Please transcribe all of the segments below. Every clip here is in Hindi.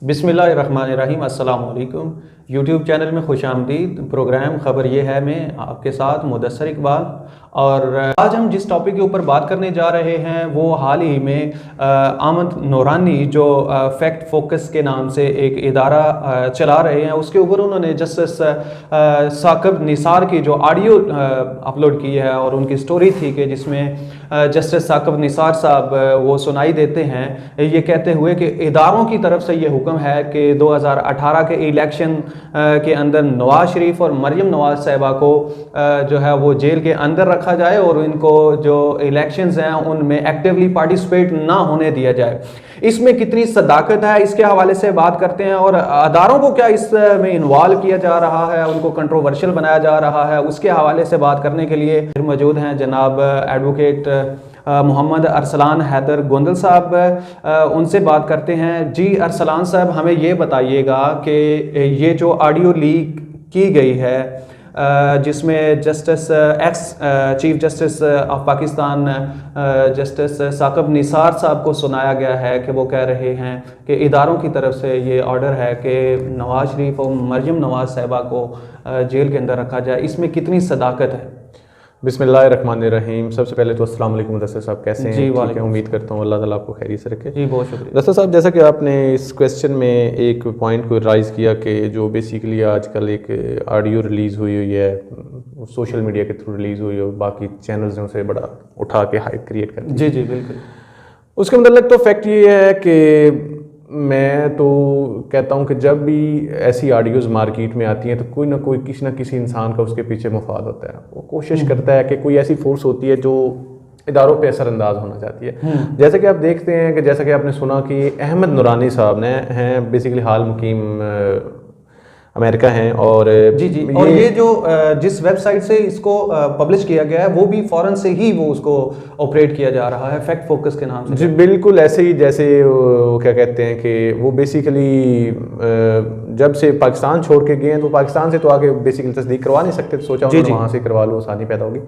बिस्मिल्लाहिर्रहमानिर्रहीम, अस्सलाम वालेकुम। यूट्यूब चैनल में खुश आमदीद। प्रोग्राम ख़बर ये है में आपके साथ मुदस्सर इकबाल, और आज हम जिस टॉपिक के ऊपर बात करने जा रहे हैं वो हाल ही में आमद नूरानी जो फैक्ट फोकस के नाम से एक इदारा चला रहे हैं, उसके ऊपर उन्होंने जस्टिस साकिब निसार की जो ऑडियो अपलोड की है और उनकी स्टोरी थी कि जिसमें जस्टिस साकिब निसार साहब वो सुनाई देते हैं ये कहते हुए कि इदारों की तरफ से ये हुक्म है कि 2018 के इलेक्शन के अंदर नवाज शरीफ और मरियम नवाज साहिबा को जो है वो जेल के अंदर रखा जाए और इनको जो इलेक्शंस हैं उनमें एक्टिवली पार्टिसिपेट ना होने दिया जाए। इसमें कितनी सदाकत है इसके हवाले से बात करते हैं, और अदारों को क्या इसमें इन्वॉल्व किया जा रहा है, उनको कंट्रोवर्शियल बनाया जा रहा है, उसके हवाले से बात करने के लिए मौजूद हैं जनाब एडवोकेट मोहम्मद अरसलान हैदर गोंदल साहब। उनसे बात करते हैं। जी अरसलान साहब, हमें ये बताइएगा कि ये जो ऑडियो लीक की गई है जिसमें justice ex chief justice of Pakistan justice Saqib Nisar sahab को सुनाया गया है कि वो कह रहे हैं कि इदारों की तरफ से ये ऑर्डर है कि नवाज शरीफ और मरियम नवाज साहिबा को जेल के अंदर रखा जाए, इसमें कितनी सदाकत है? बिस्मिल्लाहिर्रहमानिर्रहीम। सबसे पहले तो अस्सलाम वालेकुम मुदस्सर साहब, कैसे हैं? जी ठीक है, उम्मीद करता हूँ अल्लाह ताला आपको खैरियत से रखे। जी बहुत शुक्रिया। मुदस्सर साहब, जैसा कि आपने इस क्वेश्चन में एक पॉइंट को राइज़ किया कि जो बेसिकली आजकल एक ऑडियो रिलीज़ हुई है सोशल मीडिया के थ्रू रिलीज़ हुई है, बाकी चैनल्स ने उसे बड़ा उठा के हाइप क्रिएट कर दी। जी जी बिल्कुल। उसके मतलब तो फैक्ट ये है कि मैं तो कहता हूँ कि जब भी ऐसी ऑडियोज़ मार्केट में आती हैं तो कोई ना कोई किसी ना किसी इंसान का उसके पीछे मुफाद होता है। वो कोशिश करता है कि कोई ऐसी फोर्स होती है जो इदारों पे असरअंदाज होना चाहती है। जैसे कि आप देखते हैं कि जैसा कि आपने सुना कि अहमद नूरानी साहब ने हैं बेसिकली हाल मुकीम अमेरिका हैं, और जी जी, और ये जो जिस वेबसाइट से इसको पब्लिश किया गया है वो भी फॉरेन से ही वो उसको ऑपरेट किया जा रहा है फैक्ट फोकस के नाम से। जी बिल्कुल ऐसे ही, जैसे क्या कहते हैं कि वो बेसिकली जब से पाकिस्तान छोड़ के गए हैं तो पाकिस्तान से तो आगे बेसिकली तस्दीक करवा नहीं सकते, तो सोचा वहाँ से करवा लो, आसानी पैदा होगी।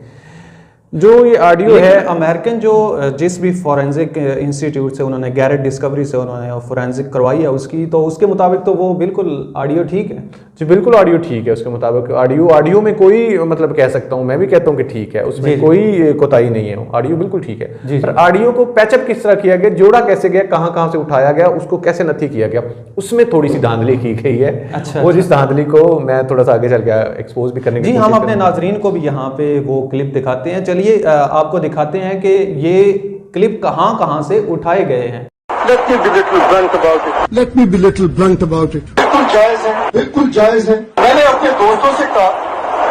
जो ये ऑडियो है अमेरिकन जो जिस भी फॉरेंसिक इंस्टीट्यूट से उन्होंने गैरेट डिस्कवरी से उन्होंने फॉरेंसिक करवाई है उसकी, तो उसके मुताबिक तो वो बिल्कुल ऑडियो ठीक है। जी बिल्कुल ऑडियो ठीक है, उसके मुताबिक ऑडियो में कोई मतलब कह सकता हूँ, मैं भी कहता हूँ कि ठीक है, उसमें कोई कोताही नहीं है, ऑडियो बिल्कुल ठीक है। पर ऑडियो को पैचअप किस तरह किया गया, जोड़ा कैसे गया, कहाँ से उठाया गया, उसको कैसे नथी किया गया, उसमें थोड़ी सी धांधली की गई है। अच्छा, वो जिस धांधली को मैं थोड़ा सा आगे चल गया एक्सपोज भी करने की जी, हम अपने नाजरीन को भी यहाँ पे वो क्लिप दिखाते हैं। चलिए आपको दिखाते हैं कि ये क्लिप कहाँ से उठाए गए हैं। Let me be little blunt about it. Let me be little blunt about it. बिल्कुल जायज है, बिल्कुल जायज है। मैंने अपने दोस्तों से कहा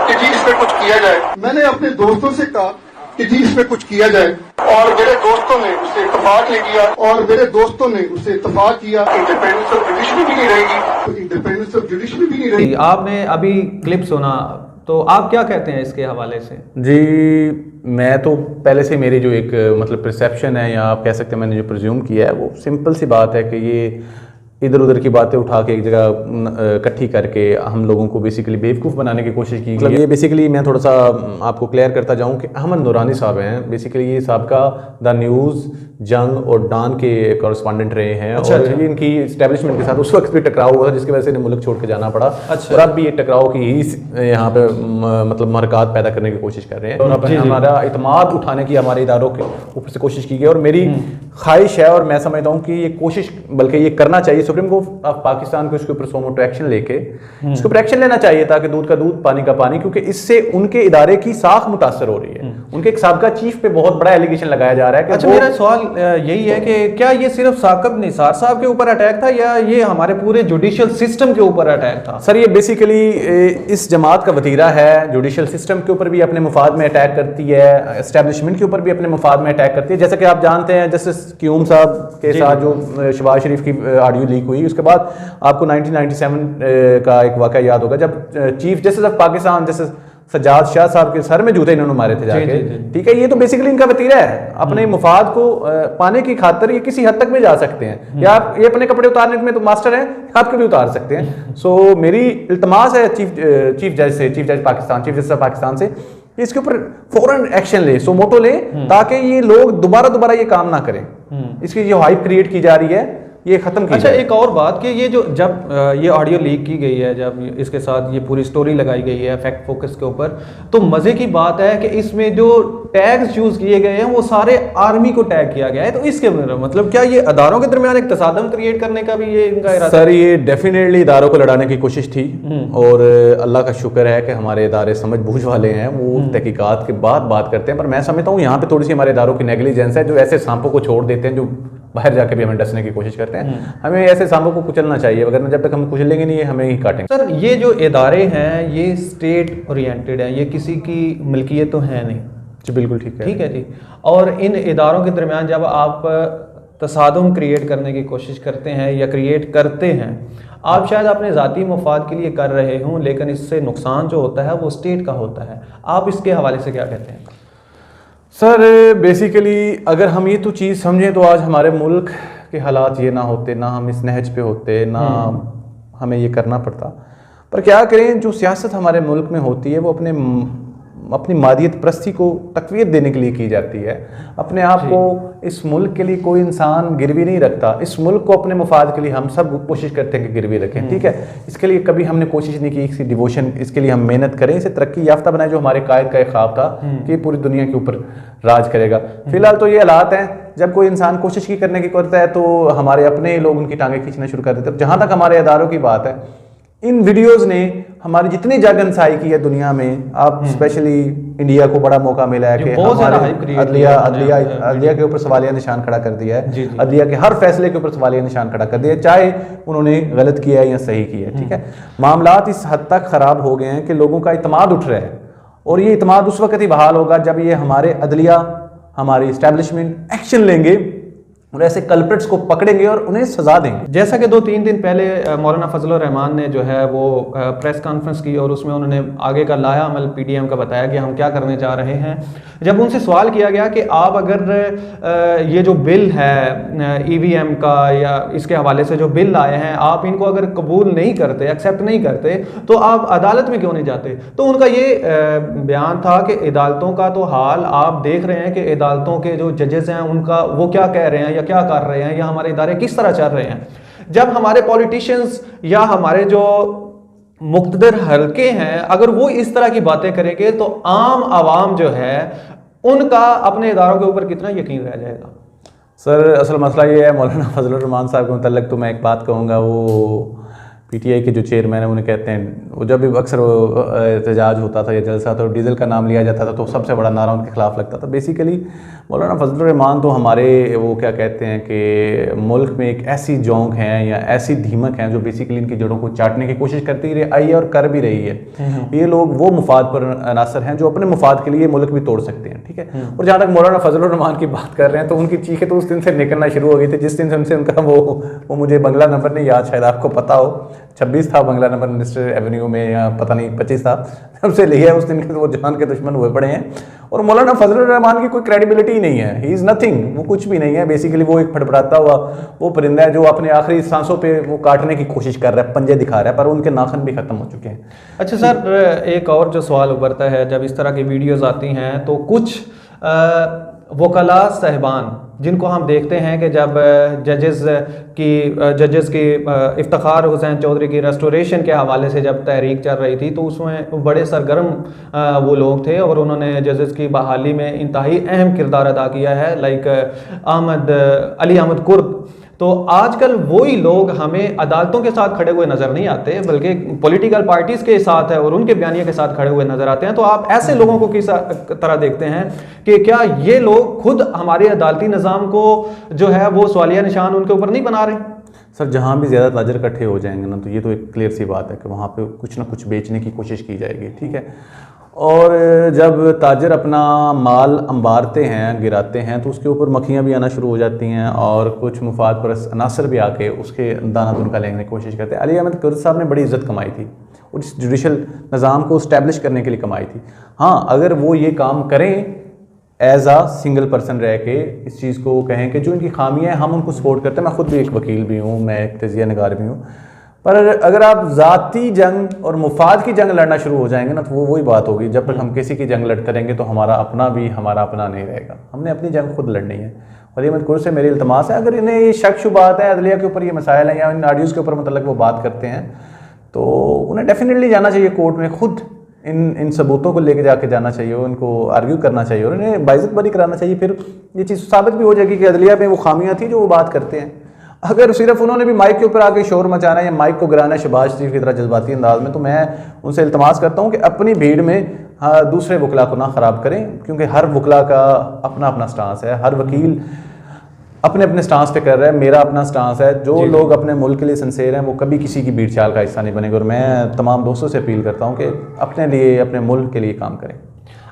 कि जी इस पे कुछ किया जाए। मैंने अपने दोस्तों से कहा कि जी इस पे कुछ किया जाए, और मेरे दोस्तों ने उससे इत्तेफाक नहीं किया, और मेरे दोस्तों ने उससे इत्तेफाक किया। इंडिपेंडेंस ऑफ जुडिशरी भी नहीं रहेगी, तो इंडिपेंडेंस ऑफ जुडिशरी भी नहीं रहेगी। आपने अभी क्लिप सुना, तो आप क्या कहते हैं इसके हवाले से? जी मैं तो पहले से मेरी जो एक मतलब परसेप्शन है, या आप कह सकते हैं मैंने जो प्रिज्यूम किया है, वो सिंपल सी बात है कि ये इधर उधर की बातें उठा के एक जगह इकट्ठी करके हम लोगों को बेसिकली बेवकूफ़ बनाने की कोशिश की। मतलब ये बेसिकली मैं थोड़ा सा आपको क्लियर करता जाऊं कि अहमद नूरानी साहब हैं बेसिकली ये साहब का द न्यूज़, जंग और डॉन के कॉरेस्पॉन्डेंट रहे हैं। अच्छा, और ये इनकी इस्टेब्लिशमेंट के साथ उस वक्त भी टकराव हुआ था जिसकी वजह से इन्हें मुल्क छोड़ के जाना पड़ा। और अब भी ये टकराव की ही यहाँ पे मतलब महरक़ात पैदा करने की कोशिश कर रहे हैं, और हमारा इतमाद उठाने की हमारे इदारों के ऊपर से कोशिश की गई। और मेरी ख्वाहिश है और मैं समझता हूँ कि ये कोशिश बल्कि ये करना चाहिए, सुप्रीम कोर्ट ऑफ पाकिस्तान को इसके ऊपर सोमोटो एक्शन लेके इसके ऊपर एक्शन लेना चाहिए, ताकि दूध का दूध पानी का पानी, क्योंकि इससे उनके इदारे की साख मुतासर हो रही है। उनके एक साबका चीफ पे बहुत बड़ा एलिगेशन लगाया जा रहा है कि अच्छा, मेरा सवाल यही है कि क्या ये सिर्फ साकिब निसार साहब के ऊपर अटैक था या ये हमारे पूरे जुडिशियल सिस्टम के ऊपर अटैक था? सर ये बेसिकली इस जमात का वतीरा है, जुडिशियल सिस्टम के ऊपर भी अपने मुफाद में अटैक करती है, एस्टेब्लिशमेंट के ऊपर भी अपने मुफाद में अटैक करती है। जैसा कि आप जानते हैं जस्टिस क्यूम साहब के साथ जो शहबाज शरीफ की ऑडियो लीक हुई, उसके बाद आपको 1997 का एक वाक़या याद होगा जब chief justice of Pakistan justice Sajjad Shah साहब के सर में जूते इन्होंने मारे थे जाके। ठीक है, ये तो बेसिकली इनका वतीरा है, अपने मुफाद को पाने की खातिर ये किसी हद तक भी जा सकते हैं, या आप ये अपने कपड़े उतारने में तो मास्टर हैं, आपके भी उतार सकते हैं। सो मेरी इल्तमास है चीफ जज Pakistan, chief justice of Pakistan से इसके ऊपर फौरन एक्शन ले, सोमोटो ले, ताकि ये लोग दोबारा ये काम ना करें। इसकी जो हाइप क्रिएट की जा रही है ये ख़त्म की अच्छा, जाए। एक और बात कि ये जो जब ये ऑडियो लीक की गई है, जब इसके साथ ये पूरी स्टोरी लगाई गई है फैक्ट फोकस के ऊपर, तो मज़े की बात है कि इसमें जो टैग्स यूज़ किए गए हैं वो सारे आर्मी को टैग किया गया है। तो इसके मतलब क्या ये अदारों के दरमियान एक तसादम क्रिएट करने का भी ये इनका इरादा? सर ये डेफिनेटली इदारों को लड़ाने की कोशिश थी, और अल्लाह का शुक्र है कि हमारे इदारे समझ बूझ वाले हैं, वो तहकीकात के बाद बात करते हैं। पर मैं समझता हूँ यहाँ पे थोड़ी सी हमारे इदारों की नेग्लिजेंस है, जो ऐसे सांपों को छोड़ देते हैं जो बाहर जाके भी हमें डसने की कोशिश करते हैं। हमें ऐसे सांपों को कुचलना चाहिए, वरना जब तक हम कुचलेंगे नहीं, ये हमें ही काटेंगे। सर ये जो इदारे हैं ये स्टेट ओरिएंटेड हैं, ये किसी की मिल्कियत तो है नहीं। जी बिल्कुल ठीक है। ठीक है जी। और इन इदारों के दरमियान जब आप तसादुम क्रिएट करने की कोशिश करते हैं या क्रिएट करते हैं, आप शायद अपने ज़ाती मुफाद के लिए कर रहे हों, लेकिन इससे नुकसान जो होता है वो स्टेट का होता है। आप इसके हवाले से क्या कहते हैं? सर बेसिकली अगर हम ये तो चीज़ समझें तो आज हमारे मुल्क के हालात ये ना होते, ना हम इस नहज पे होते, ना हमें ये करना पड़ता। पर क्या करें, जो सियासत हमारे मुल्क में होती है वो अपनी मादियत प्रस्ती को तकवीत देने के लिए की जाती है। अपने आप को इस मुल्क के लिए कोई इंसान गिरवी नहीं रखता। इस मुल्क को अपने मुफाद के लिए हम सब कोशिश करते हैं कि गिरवी रखें, ठीक है। इसके लिए कभी हमने कोशिश नहीं की इसकी डिवोशन, इसके लिए हम मेहनत करें, इसे तरक्की याफ्ता बनाए, जो हमारे कायद का एक ख्वाब था कि पूरी दुनिया के ऊपर राज करेगा। फिलहाल तो ये हालात हैं, जब कोई इंसान कोशिश की करने की करता है तो हमारे अपने लोग उनकी टांगें खींचना शुरू कर देते हैं। जहाँ तक हमारे इदारों की बात है, इन वीडियोस ने हमारी जितनी जागनसाई की है दुनिया में, आप स्पेशली इंडिया को बड़ा मौका मिला है कि हमारे अदलिया के ऊपर सवालिया निशान खड़ा कर दिया है। अदलिया के हर फैसले के ऊपर सवालिया निशान खड़ा कर दिया है, चाहे उन्होंने गलत किया है या सही किया है, ठीक है। मामलात इस हद तक खराब हो गए हैं कि लोगों का इत्मीनान उठ रहा है, और ये इत्मीनान उस वक्त ही बहाल होगा जब ये हमारे अदलिया, हमारी इस्टेब्लिशमेंट एक्शन लेंगे और ऐसे कल्प्रिट्स को पकड़ेंगे और उन्हें सजा देंगे। जैसा कि 2-3 दिन पहले मौलाना फजलुर रहमान ने जो है वो प्रेस कॉन्फ्रेंस की और उसमें उन्होंने आगे का लाया अमल PTM का बताया कि हम क्या करने जा रहे हैं। जब उनसे सवाल किया गया कि आप अगर ये जो बिल है EVM का या इसके हवाले से जो बिल आए हैं, आप इनको अगर कबूल नहीं करते, एक्सेप्ट नहीं करते, तो आप अदालत में क्यों नहीं जाते? तो उनका ये बयान था कि अदालतों का तो हाल आप देख रहे हैं कि अदालतों के जो जजेस हैं उनका वो क्या कह रहे हैं या क्या कर रहे हैं, या हमारे इदारे किस तरह चल रहे हैं। जब हमारे पॉलिटिशियंस या हमारे जो मुक़्तदर हल्के हैं अगर वो इस तरह की बातें करेंगे तो आम आवाम जो है उनका अपने इदारों के ऊपर कितना यकीन रह जाएगा? सर असल मसला ये है, मौलाना फजलुर रहमान साहब के मुतल्लिक़ तो मैं एक बात कहूँगा, वो PTI के जो चेयरमैन है उन्हें कहते हैं, वो जब भी अक्सर एहतजाज होता था या जलसा तो डीजल का नाम लिया जाता था तो सबसे बड़ा नारा उनके खिलाफ लगता था। बेसिकली मौलाना फजलुर रहमान तो हमारे वो क्या कहते हैं कि मुल्क में एक ऐसी जोंक हैं या ऐसी धीमक हैं जो बेसिकली इनकी जड़ों को चाटने की कोशिश करती रही है और कर भी रही है। ये लोग वो मुफाद पर अनासर हैं जो अपने मुफाद के लिए मुल्क भी तोड़ सकते हैं, ठीक है। और जहाँ तक मौलाना फजलुर रहमान की बात कर रहे हैं तो उनकी चीखें तो उस दिन से निकलना शुरू हो गई थी जिस दिन से उनसे उनका वो मुझे बंगला नंबर नहीं याद, शायद आपको पता हो, 26 था बंगला नंबर मिनिस्टर एवेन्यू में, या पता नहीं 25 था, सबसे लिया उस दिन के वो जान के दुश्मन हुए पड़े हैं। और मौलाना फजलुर रहमान की कोई क्रेडिबिलिटी ही नहीं है, ही इज़ नथिंग, वो कुछ भी नहीं है। बेसिकली वो एक फड़फड़ाता हुआ वो परिंदा है जो अपने आखिरी सांसों पे वो काटने की कोशिश कर रहा है, पंजे दिखा रहा है, पर उनके नाखन भी खत्म हो चुके हैं। अच्छा सर, एक और जो सवाल उभरता है जब इस तरह की वीडियोज़ आती हैं तो कुछ वकला साहिबान जिनको हम देखते हैं कि जब जजेस की इफ्तिखार हुसैन चौधरी की रेस्टोरेशन के हवाले से जब तहरीक चल रही थी तो उसमें बड़े सरगर्म वो लोग थे और उन्होंने जजेस की बहाली में इंतहाई अहम किरदार अदा किया है, लाइक अली अहमद कुर्द। तो आजकल वही लोग हमें अदालतों के साथ खड़े हुए नज़र नहीं आते बल्कि पॉलिटिकल पार्टीज़ के साथ है और उनके बयानिया के साथ खड़े हुए नज़र आते हैं। तो आप ऐसे लोगों को किस तरह देखते हैं कि क्या ये लोग खुद हमारे अदालती निज़ाम को जो है वो सवालिया निशान उनके ऊपर नहीं बना रहे? सर जहाँ भी ज़्यादा ताजर इकट्ठे हो जाएंगे ना तो ये तो एक क्लियर सी बात है कि वहाँ पे कुछ ना कुछ बेचने की कोशिश की जाएगी, ठीक है। और जब ताजर अपना माल अंबारते हैं, गिराते हैं, तो उसके ऊपर मक्खियाँ भी आना शुरू हो जाती हैं और कुछ मुफाद परस्त अनासर भी आके उसके दाना दुनका लेने की कोशिश करते हैं। अली अहमद कुर्द साहब ने बड़ी इज़्ज़त कमाई थी और इस जुडिशल निज़ाम को इस्टेब्लिश करने के लिए कमाई थी। हाँ, अगर वो ये काम करें एज आ सिंगल पर्सन रह के इस चीज़ को कहें कि जो इनकी खामियाँ हैं हम उनको सपोर्ट करते हैं। मैं खुद भी एक वकील भी हूँ, मैं एक तजिया निगार भी हूँ, पर अगर आप ज़ाती जंग और मुफाद की जंग लड़ना शुरू हो जाएंगे ना तो वो वही बात होगी। जब तक हम किसी की जंग लड़ते रहेंगे तो हमारा अपना नहीं रहेगा। हमने अपनी जंग खुद लड़नी है वली अहमद कुर्द से मेरी इल्तमास है, अगर इन्हें ये शक शुबात है अदलिया के ऊपर, ये मसाइल हैं या इन आडियोज़ के ऊपर मतलब वो बात करते हैं, तो उन्हें डेफिनेटली जाना चाहिए कोर्ट में, खुद इन सबूतों को लेके जाके जाना चाहिए, उनको आर्ग्यू करना चाहिए और इन्हें बाइज़्ज़त बरी कराना चाहिए। फिर ये चीज़ साबित भी हो जाएगी कि अदलिया में वो खामियां थी जो वो बात करते हैं। अगर सिर्फ उन्होंने भी माइक के ऊपर आके शोर मचाना है या माइक को गिराना है शहबाज शरीफ की तरह जज्बाती अंदाज में, तो मैं उनसे इल्तमास करता हूँ कि अपनी भीड़ में दूसरे वकला को ना ख़राब करें, क्योंकि हर वकला का अपना अपना स्टांस है, हर वकील अपने अपने स्टांस पे कर रहा है, मेरा अपना स्टांस है। जो लोग अपने मुल्क के लिए सिंसेर हैं वो कभी किसी की भीड़ चाल का हिस्सा नहीं बनेंगे, और मैं तमाम दोस्तों से अपील करता हूँ कि अपने लिए, अपने मुल्क के लिए काम करें।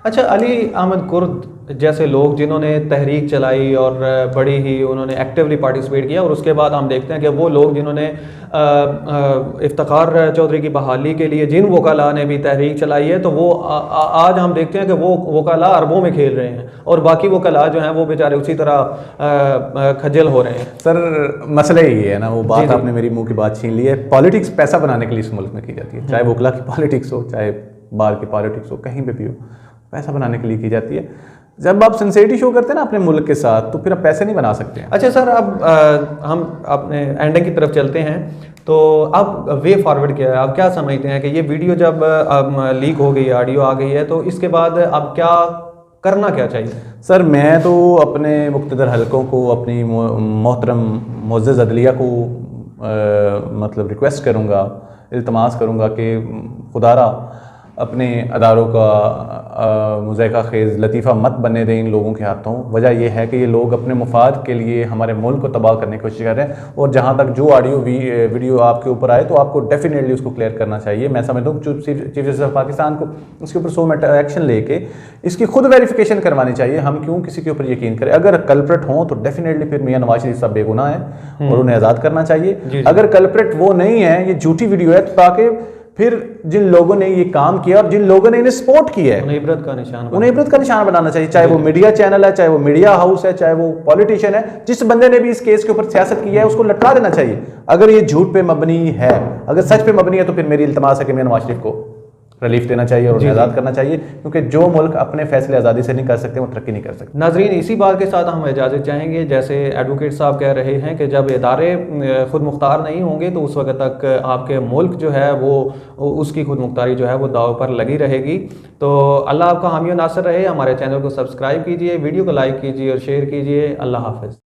अच्छा, अली अहमद कुर्द जैसे लोग जिन्होंने तहरीक चलाई और बड़ी ही उन्होंने एक्टिवली पार्टिसिपेट किया, और उसके बाद हम देखते हैं कि वो लोग जिन्होंने इफ्तिखार चौधरी की बहाली के लिए जिन वकला ने भी तहरीक चलाई है, तो वो आज हम देखते हैं कि वो वकला अरबों में खेल रहे हैं और बाकी वकला जो हैं वो बेचारे उसी तरह खज्जल हो रहे हैं। सर मसला ये है ना, वो बात आपने मेरी मुंह की बात छीन ली है। पॉलिटिक्स पैसा बनाने के लिए इस मुल्क में की जाती है, चाहे वकला की पॉलिटिक्स हो, चाहे बाहर की पॉलिटिक्स हो, कहीं पे भी हो, पैसा बनाने के लिए की जाती है। जब आप सिंसेरिटी शो करते हैं ना अपने मुल्क के साथ, तो फिर आप पैसे नहीं बना सकते हैं। अच्छा सर, अब हम अपने एंडिंग की तरफ चलते हैं, तो अब वे फॉरवर्ड क्या है? आप क्या समझते हैं कि ये वीडियो जब लीक हो गई, ऑडियो आ गई है, तो इसके बाद अब क्या करना क्या चाहिए? सर मैं तो अपने मुख्तदर हलकों को, अपनी मोहतरम मुअज़्ज़ज़ अदलिया को मतलब रिक्वेस्ट करूँगा, इल्तमास करूँगा कि खुदारा अपने अदारों का मुज़ायका खेज़ लतीफ़ा मत बनने दें इन लोगों के हाथों। वजह यह है कि ये लोग अपने मुफाद के लिए हमारे मुल्क को तबाह करने की कोशिश कर रहे हैं, और जहाँ तक जो ऑडियो वीडियो आपके ऊपर आए तो आपको डेफिनेटली उसको क्लियर करना चाहिए। मैं समझता हूँ चीफ जस्टिस ऑफ पाकिस्तान को इसके ऊपर 100 मीटर एक्शन लेके इसकी खुद वेरिफिकेशन करवानी चाहिए। हम क्यों किसी के ऊपर यकीन करें? अगर कल्प्रेट हों तो डेफिनेटली फिर मियां नवाज शरीफ साहब बेगुनाह है और उन्हें आज़ाद करना चाहिए। अगर कल्प्रेट वो नहीं है, ये झूठी वीडियो है, तो ताकि फिर जिन लोगों ने ये काम किया और जिन लोगों ने इन्हें सपोर्ट किया है, उन्हें इबरत का निशान बनाना चाहिए। चाहे वो मीडिया चैनल है, चाहे वो मीडिया हाउस है, चाहे वो पॉलिटिशियन है, जिस बंदे ने भी इस केस के ऊपर सियासत की है उसको लटका देना चाहिए। अगर ये झूठ पे मबनी है, अगर सच पे मबनी है, तो फिर मेरी इल्तमास है कि मियां नवाज शरीफ को रिलीफ देना चाहिए और उन्हें आज़ाद करना चाहिए, क्योंकि जो मुल्क अपने फैसले आज़ादी से नहीं कर सकते वो तरक्की नहीं कर सकते। नाजरीन, इसी बात के साथ हम इजाज़त चाहेंगे। जैसे एडवोकेट साहब कह रहे हैं कि जब इदारे खुद मुख्तार नहीं होंगे तो उस वक्त तक आपके मुल्क जो है वो उसकी खुद मुख्तारी जो है वो दाव पर लगी रहेगी। तो अल्लाह आपका हामी और नासर रहे। हमारे चैनल को सब्सक्राइब कीजिए, वीडियो को लाइक कीजिए और शेयर कीजिए। अल्लाह हाफ़िज़।